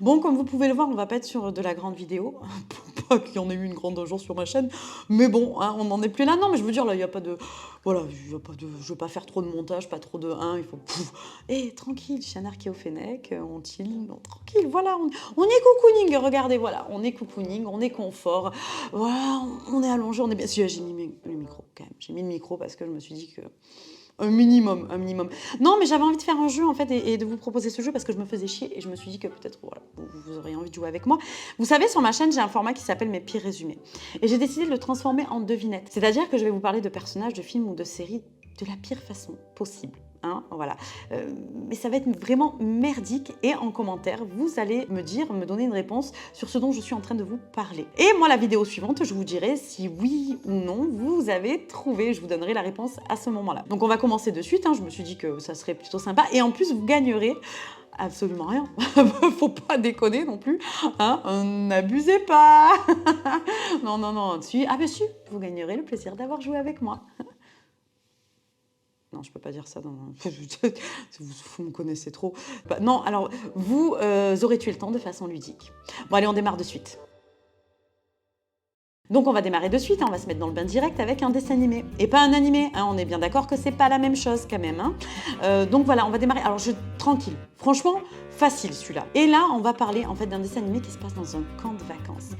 Bon, comme vous pouvez le voir, on va pas être sur de la grande vidéo. Pas qu'il y en ait eu une grande un jour sur ma chaîne. Mais bon, hein, on n'en est plus là. Non, mais je veux dire, là, il n'y a pas de... Voilà, il y a pas de, je veux pas faire trop de montage, pas trop de... Hein, il faut... Et tranquille, Chanard qui est au Fennec, on chill, tranquille, voilà. On est cocooning, regardez, voilà. On est cocooning, on est confort. Voilà, on est allongé, on est bien... Si, j'ai mis le micro, quand même. J'ai mis le micro parce que je me suis dit que... Un minimum, un minimum. Non, mais j'avais envie de faire un jeu, en fait, et de vous proposer ce jeu parce que je me faisais chier et je me suis dit que peut-être, voilà, vous auriez envie de jouer avec moi. Vous savez, sur ma chaîne, j'ai un format qui s'appelle mes pires résumés. Et j'ai décidé de le transformer en devinette. C'est-à-dire que je vais vous parler de personnages de films ou de séries de la pire façon possible. Hein, voilà. Mais ça va être vraiment merdique et en commentaire, vous allez me donner une réponse sur ce dont je suis en train de vous parler. Et moi, la vidéo suivante, je vous dirai si oui ou non vous avez trouvé. Je vous donnerai la réponse à ce moment-là. Donc on va commencer de suite. Hein. Je me suis dit que ça serait plutôt sympa. Et en plus, vous gagnerez absolument rien. Faut pas déconner non plus. Hein, n'abusez pas. Non, non, non. Ah ben si, vous gagnerez le plaisir d'avoir joué avec moi. Non, je peux pas dire ça. Vous me connaissez trop. Bah, non, alors, vous aurez tué le temps de façon ludique. Bon, allez, on démarre de suite. Donc on va démarrer de suite, hein, on va se mettre dans le bain direct avec un dessin animé. Et pas un animé, hein, on est bien d'accord que c'est pas la même chose quand même. Hein. Donc voilà, on va démarrer. Alors tranquille, franchement, facile celui-là. Et là, on va parler en fait d'un dessin animé qui se passe dans un camp de vacances.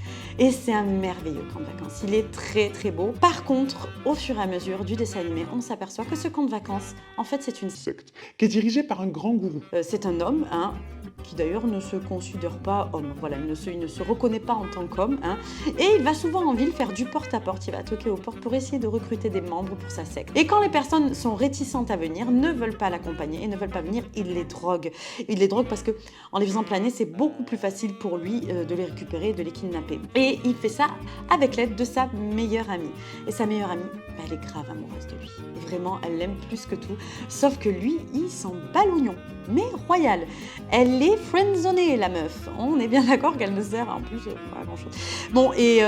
Et c'est un merveilleux camp de vacances. Il est très très beau. Par contre, au fur et à mesure du dessin animé, on s'aperçoit que ce camp de vacances, en fait, c'est une secte qui est dirigée par un grand gourou. C'est un homme, hein, qui d'ailleurs ne se considère pas homme. Voilà, il ne se reconnaît pas en tant qu'homme. Hein, et il va souvent en ville faire du porte-à-porte. Il va toquer aux portes pour essayer de recruter des membres pour sa secte. Et quand les personnes sont réticentes à venir, ne veulent pas l'accompagner et ne veulent pas venir, il les drogue. Il les drogue parce que en les faisant planer, c'est beaucoup plus facile pour lui de les récupérer et de les kidnapper. Et il fait ça avec l'aide de sa meilleure amie. Et sa meilleure amie, bah, elle est grave amoureuse de lui. Vraiment, elle l'aime plus que tout. Sauf que lui, il s'en bat l'oignon. Mais royal. Elle est friendzonée, la meuf. On est bien d'accord qu'elle ne sert en plus pas à grand chose. Bon, et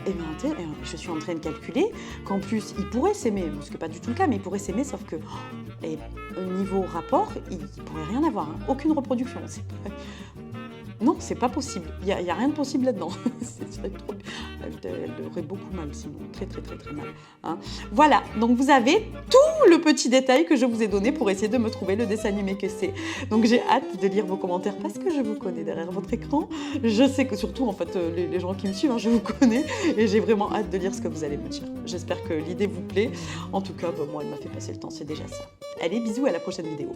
bien, je suis en train de calculer qu'en plus, il pourrait s'aimer, ce qui n'est pas du tout le cas, mais il pourrait s'aimer, sauf que au niveau rapport, il ne pourrait rien avoir. Hein. Aucune reproduction. Non, c'est pas possible. Il y a rien de possible là-dedans. Elle aurait beaucoup mal, sinon. Très, très, très, très mal. Hein. Voilà, donc vous avez tout le petit détail que je vous ai donné pour essayer de me trouver le dessin animé que c'est. Donc j'ai hâte de lire vos commentaires parce que je vous connais derrière votre écran. Je sais que surtout, en fait, les gens qui me suivent, hein, je vous connais et j'ai vraiment hâte de lire ce que vous allez me dire. J'espère que l'idée vous plaît. En tout cas, bah, moi, elle m'a fait passer le temps, c'est déjà ça. Allez, bisous, à la prochaine vidéo.